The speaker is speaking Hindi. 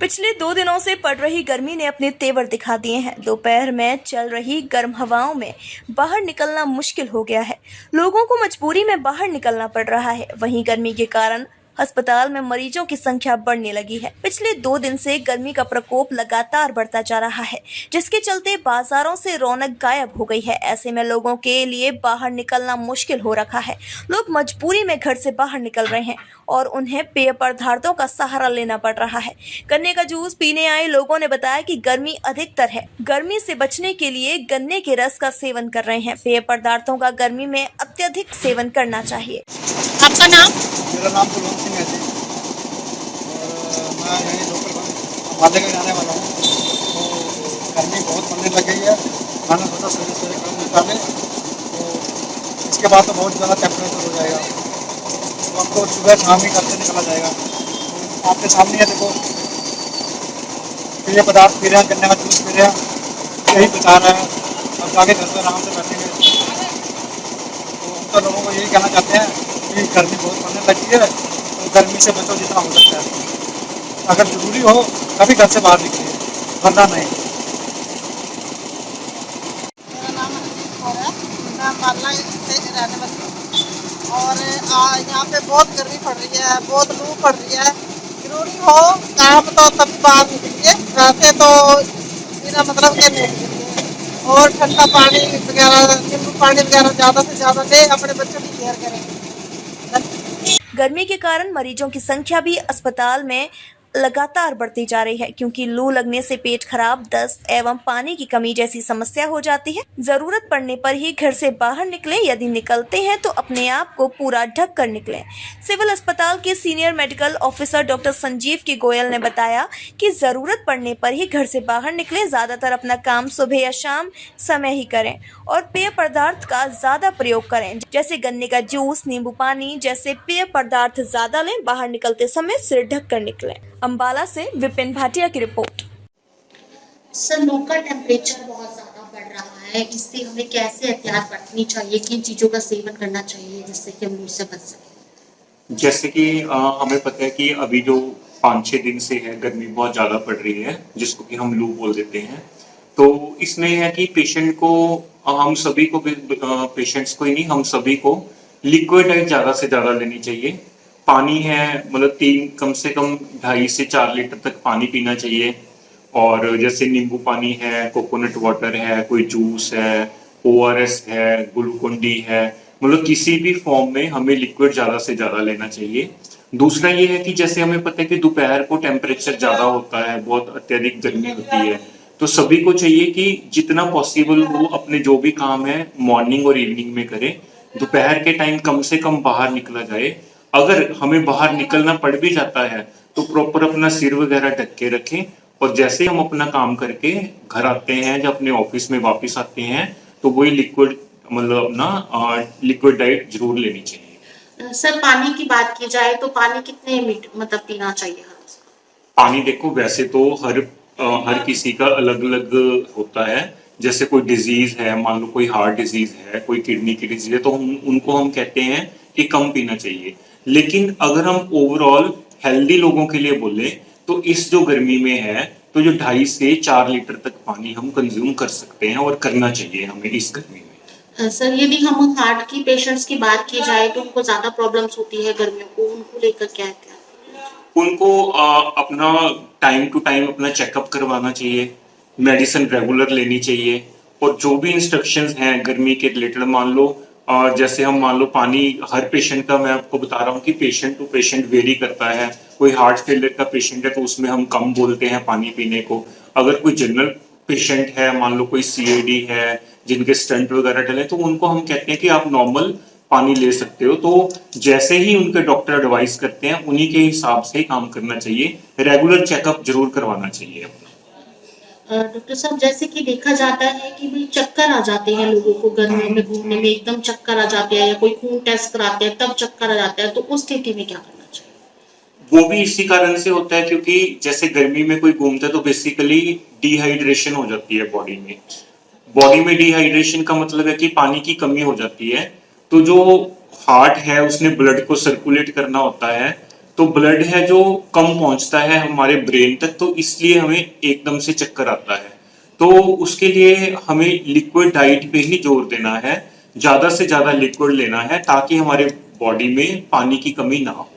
पिछले 2 दिनों से पड़ रही गर्मी ने अपने तेवर दिखा दिए हैं। दोपहर में चल रही गर्म हवाओं में बाहर निकलना मुश्किल हो गया है। लोगों को मजबूरी में बाहर निकलना पड़ रहा है। वहीं गर्मी के कारण अस्पताल में मरीजों की संख्या बढ़ने लगी है। पिछले 2 दिन से गर्मी का प्रकोप लगातार बढ़ता जा रहा है, जिसके चलते बाजारों से रौनक गायब हो गई है। ऐसे में लोगों के लिए बाहर निकलना मुश्किल हो रखा है। लोग मजबूरी में घर से बाहर निकल रहे हैं और उन्हें पेय पदार्थों का सहारा लेना पड़ रहा है। गन्ने का जूस पीने आए लोगों ने बताया कि गर्मी अधिकतर है। गर्मी से बचने के लिए गन्ने के रस का सेवन कर रहे हैं। पेय पदार्थों का गर्मी में अत्यधिक सेवन करना चाहिए। आपका नाम? मेरा नाम कुलवंत सिंह है जी। और मैं यहीं लोकल अम्बाले का रहने वाला हूँ। तो गर्मी बहुत पड़ने लग गई है। मैंने सोचा सवेरे सवेरे काम निकाले तो इसके बाद तो बहुत ज़्यादा टेम्परेचर हो जाएगा, तो अब तो सुबह शाम ही करते निकला जाएगा। तो आपके सामने है, देखो पेय पदार्थ पी रहे हैं, गन्ने का जूस पी रहे हैं, यही बचा रहे हैं। अब जाके घर पर आराम से बैठेंगे। तो हम तो लोगों को यही कहना चाहते हैं कि गर्मी बहुत पड़ने लगी है, तो गर्मी से बचो जितना हो सकता है। अगर ज़रूरी हो तभी घर से बाहर निकलिए, वरना नहीं। मेरा नाम अनिल कौर है। मैं अम्बाला से रहने वाली हूँ और यहाँ पे बहुत गर्मी पड़ रही है, बहुत लू पड़ रही है। जरूरी हो काम तो तभी बाहर निकलिए, वैसे तो बिना मतलब के नहीं निकलिए। और ठंडा पानी वगैरह, नींबू पानी वगैरह ज़्यादा से ज़्यादा ले, अपने बच्चों की केयर करें। गर्मी के कारण मरीजों की संख्या भी अस्पताल में लगातार बढ़ती जा रही है, क्योंकि लू लगने से पेट खराब, दस्त एवं पानी की कमी जैसी समस्या हो जाती है। जरूरत पड़ने पर ही घर से बाहर निकलें। यदि निकलते हैं तो अपने आप को पूरा ढक कर निकलें। सिविल अस्पताल के senior medical officer doctor Sanjeev के गोयल ने बताया कि जरूरत पड़ने पर ही घर से बाहर निकलें। ज्यादातर अपना काम सुबह या शाम समय ही करें और पेय पदार्थ का ज्यादा प्रयोग करें, जैसे गन्ने का जूस, नींबू पानी जैसे पेय पदार्थ ज्यादा लें। बाहर निकलते समय सिर ढक कर निकलें। अंबाला से विपिन भाटिया की रिपोर्ट। सर, लू का टेम्परेचर बहुत ज्यादा बढ़ रहा है, इससे हमें कैसे एहतियात बरतनी चाहिए, किन चीजों का सेवन करना चाहिए जिससे कि हम लू से बच सकें? जैसे कि हमें पता है कि अभी जो 5-6 दिन से है गर्मी बहुत ज़्यादा पड़ रही है, जिसको कि हम लू बोल देते हैं। तो इसमें है कि पेशेंट को हम सभी को पेशेंट्स को ही नहीं, हम सभी को लिक्विड डाइट ज़्यादा से ज़्यादा लेनी चाहिए। पानी है मतलब कम से कम 2.5 से 4 लीटर तक पानी पीना चाहिए। और जैसे नींबू पानी है, कोकोनट वाटर है, कोई जूस है, ओआरएस है, ग्लूकोन डी है, मतलब किसी भी फॉर्म में हमें लिक्विड ज्यादा से ज्यादा लेना चाहिए। दूसरा ये है कि जैसे हमें पता है कि दोपहर को टेम्परेचर ज्यादा होता है, बहुत अत्यधिक गर्मी होती है, तो सभी को चाहिए कि जितना पॉसिबल हो अपने जो भी काम है मॉर्निंग और इवनिंग में करें। दोपहर के टाइम कम से कम बाहर निकला जाए। अगर हमें बाहर निकलना पड़ भी जाता है तो प्रॉपर अपना सिर वगैरह ढक के रखें। और जैसे हम अपना काम करके घर आते हैं, जब अपने ऑफिस में वापस आते हैं, तो वही लिक्विड मतलब अपना लिक्विड डाइट जरूर लेनी चाहिए। सर, पानी की बात की जाए तो पानी कितने मतलब पीना चाहिए हर रोज? पानी देखो वैसे तो हर किसी का अलग अलग होता है। जैसे कोई डिजीज है, मान लो कोई हार्ट डिजीज है, कोई किडनी की डिजीज है, तो उनको हम कहते हैं कि कम पीना चाहिए। लेकिन अगर हम ओवरऑल हेल्दी लोगों के लिए बोले तो इस जो गर्मी में है तो जो 2.5 से 4 लीटर तक पानी हम कंज्यूम कर सकते हैं और करना चाहिए हमें इस गर्मी में। सर, यदि हम हार्ट की पेशेंट्स की बात की जाए तो उनको ज्यादा प्रॉब्लम्स होती है गर्मियों को, उनको लेकर क्या एहतियात? उनको अपना टाइम टू टाइम अपना चेकअप करवाना चाहिए, मेडिसिन रेगुलर लेनी चाहिए। और जो भी इंस्ट्रक्शंस हैं गर्मी के रिलेटेड, मान लो जैसे हम मान लो पानी हर पेशेंट का, मैं आपको बता रहा हूँ कि पेशेंट टू पेशेंट वेरी करता है। कोई हार्ट फेलियर का पेशेंट है तो उसमें हम कम बोलते हैं पानी पीने को। अगर कोई जनरल पेशेंट है, मान लो कोई सीएडी है जिनके स्टंट वगैरह डले, तो उनको हम कहते हैं कि आप नॉर्मल पानी ले सकते हो। तो जैसे ही उनके डॉक्टर एडवाइस करते हैं उन्हीं के हिसाब से काम करना चाहिए। रेगुलर चेकअप जरूर करवाना चाहिए अपना। डॉक्टर साहब, जैसे कि देखा जाता है कि भाई चक्कर आ जाते हैं लोगों को गर्मियों में, घूमने में एकदम चक्कर आ जाते हैं, या कोई खून टेस्ट कराते हैं तब चक्कर आ जाता है, तो उस स्थिति में क्या करना चाहिए? वो भी इसी कारण से होता है क्योंकि जैसे गर्मी में कोई घूमता है तो बेसिकली डिहाइड्रेशन हो जाती है बॉडी में। बॉडी में डिहाइड्रेशन का मतलब है कि पानी की कमी हो जाती है। तो जो हार्ट है उसने ब्लड को सर्कुलेट करना होता है, तो ब्लड है जो कम पहुंचता है हमारे ब्रेन तक, तो इसलिए हमें एकदम से चक्कर आता है। तो उसके लिए हमें लिक्विड डाइट पे ही जोर देना है, ज्यादा से ज्यादा लिक्विड लेना है ताकि हमारे बॉडी में पानी की कमी ना हो।